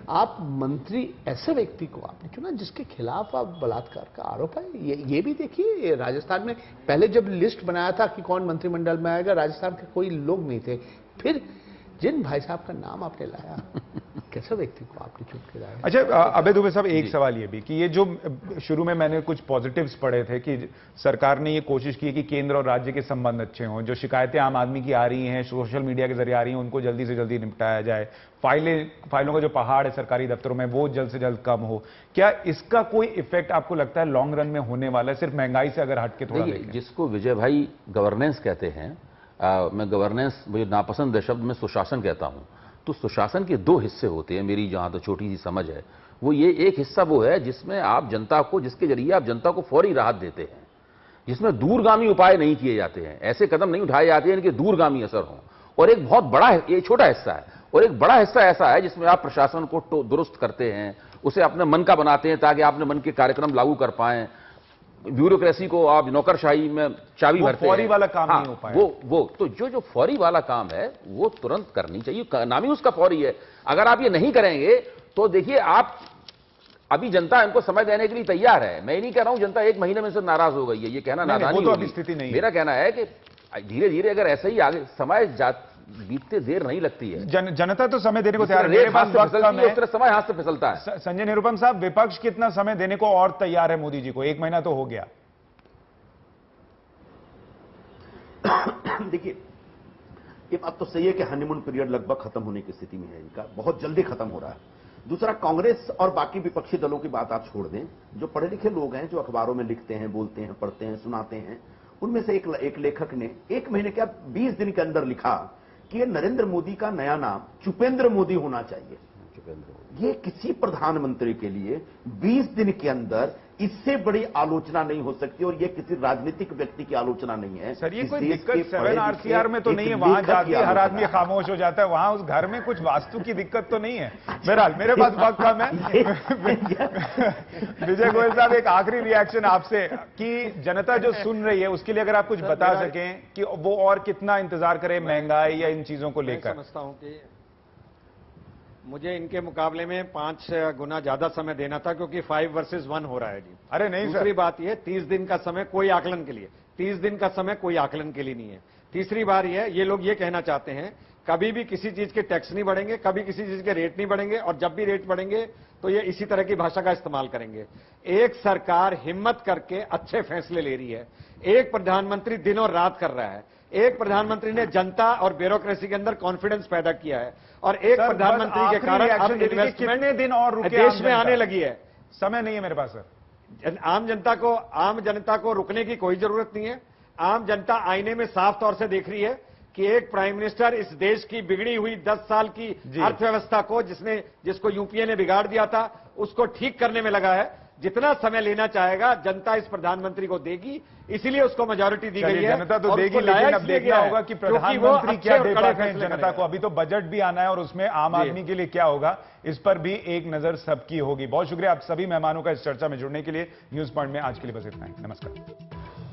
आप मंत्री ऐसे व्यक्ति को आपने चुना जिसके खिलाफ आप बलात्कार का आरोप है। ये भी देखिए, राजस्थान में पहले जब लिस्ट बनाया था कि कौन मंत्रिमंडल में आएगा, राजस्थान के कोई लोग नहीं थे। फिर जिन भाई साहब का नाम आपने लाया, कैसे व्यक्ति को आपने चुन के लाया? अच्छा अभय दुबे साहब, एक सवाल ये भी कि ये जो शुरू में मैंने कुछ पॉजिटिव्स पढ़े थे कि सरकार ने ये कोशिश की कि केंद्र और राज्य के संबंध अच्छे हों, जो शिकायतें आम आदमी की आ रही हैं सोशल मीडिया के जरिए आ रही हैं उनको जल्दी से जल्दी निपटाया जाए, फाइलों का जो पहाड़ है सरकारी दफ्तरों में वो जल्द से जल्द कम हो। क्या इसका कोई इफेक्ट आपको लगता है लॉन्ग रन में होने वाला है, सिर्फ महंगाई से अगर हटके थोड़ा देखें? जिसको विजय भाई गवर्नेंस कहते हैं, मैं गवर्नेंस मुझे नापसंद है शब्द, मैं सुशासन कहता हूं। तो सुशासन के दो हिस्से होते हैं, मेरी जहां तो छोटी सी समझ है वो ये, एक हिस्सा वो है जिसमें आप जनता को, जिसके जरिए आप जनता को फौरी राहत देते हैं, जिसमें दूरगामी उपाय नहीं किए जाते हैं, ऐसे कदम नहीं उठाए जाते हैं कि दूरगामी असर हो। और एक बहुत बड़ा, ये छोटा हिस्सा है, और एक बड़ा हिस्सा ऐसा है जिसमें आप प्रशासन को दुरुस्त करते हैं, उसे अपने मन का बनाते हैं ताकि अपने मन के कार्यक्रम लागू कर पाएं, ब्यूरोक्रेसी को आप नौकरशाही में चाबी भरते हैं। फौरी वाला काम नहीं हो पाया। वो तो जो फौरी वाला काम है वो तुरंत करनी चाहिए, नाम ही उसका फौरी है। अगर आप ये नहीं करेंगे तो देखिए, आप अभी जनता इनको समय देने के लिए तैयार है। मैं नहीं कह रहा हूं जनता 1 महीने में से नाराज हो गई है, ये कहना नादानी तो अभी स्थिति नहीं है। मेरा कहना है कि धीरे धीरे अगर ऐसे ही आगे समय बीतते देर नहीं लगती है। जनता तो समय देने को तैयार है, मेरे पास वक्त कम है, समय हाथ से फिसलता है। संजय निरुपम साहब, विपक्ष कितना समय देने को और तैयार है मोदी जी को? 1 महीना तो हो गया। देखिए, ये बात तो सही है कि हनीमून पीरियड लगभग खत्म होने की स्थिति में है, इनका बहुत जल्दी खत्म हो रहा है। दूसरा, कांग्रेस और बाकी विपक्षी दलों की बात आप छोड़ दें, जो पढ़े लिखे लोग हैं, जो अखबारों में लिखते हैं, बोलते हैं, पढ़ते हैं, सुनाते हैं, उनमें से एक लेखक ने 1 महीने क्या 20 दिन के अंदर लिखा कि नरेंद्र मोदी का नया नाम चुपेंद्र मोदी होना चाहिए। ये किसी प्रधानमंत्री के लिए 20 दिन के अंदर इससे बड़ी आलोचना नहीं हो सकती, और ये किसी राजनीतिक व्यक्ति की आलोचना नहीं है। सर, ये कोई दिक्कत 7 आरसीआर में तो नहीं है, वहां जाके हर आदमी खामोश हो जाता है, वहां उस घर में कुछ वास्तु की दिक्कत तो नहीं है। बहरहाल मेरे पास वक्त कम है। विजय गोयल साहब, एक आखिरी रिएक्शन आपसे कि जनता जो सुन रही है उसके लिए अगर आप कुछ बता सकें कि वो और कितना इंतजार करे महंगाई या इन चीजों को लेकर। समझता हूं कि मुझे इनके मुकाबले में 5 गुना ज्यादा समय देना था, क्योंकि 5 वर्सेस 1 हो रहा है जी। अरे नहीं, दूसरी बात यह, 30 दिन का समय कोई आकलन के लिए, 30 दिन का समय कोई आकलन के लिए नहीं है। तीसरी बार ये लोग ये कहना चाहते हैं कभी भी किसी चीज के टैक्स नहीं बढ़ेंगे, कभी किसी चीज के रेट नहीं बढ़ेंगे, और जब भी रेट बढ़ेंगे तो ये इसी तरह की भाषा का इस्तेमाल करेंगे। एक सरकार हिम्मत करके अच्छे फैसले ले रही है, एक प्रधानमंत्री दिन और रात कर रहा है, एक प्रधानमंत्री ने जनता और ब्यूरोक्रेसी के अंदर कॉन्फिडेंस पैदा किया है, और एक प्रधानमंत्री के कारण अब इन्वेस्टमेंट दिन और रुके देश में आने लगी है। समय नहीं है मेरे पास सर। आम जनता को रुकने की कोई जरूरत नहीं है। आम जनता आईने में साफ तौर से देख रही है कि एक प्राइम मिनिस्टर इस देश की बिगड़ी हुई 10 साल की अर्थव्यवस्था को, जिसको यूपीए ने बिगाड़ दिया था, उसको ठीक करने में लगा है। जितना समय लेना चाहेगा जनता इस प्रधानमंत्री को देगी, इसीलिए उसको मेजॉरिटी दी गई है। जनता तो देगी, लेकिन अब देखना होगा कि प्रधानमंत्री क्या दे पाते हैं जनता को। अभी तो बजट भी आना है और उसमें आम आदमी के लिए क्या होगा, इस पर भी एक नजर सबकी होगी। बहुत शुक्रिया आप सभी मेहमानों का इस चर्चा में जुड़ने के लिए। न्यूज पॉइंट में आज के लिए बस इतना ही। नमस्कार।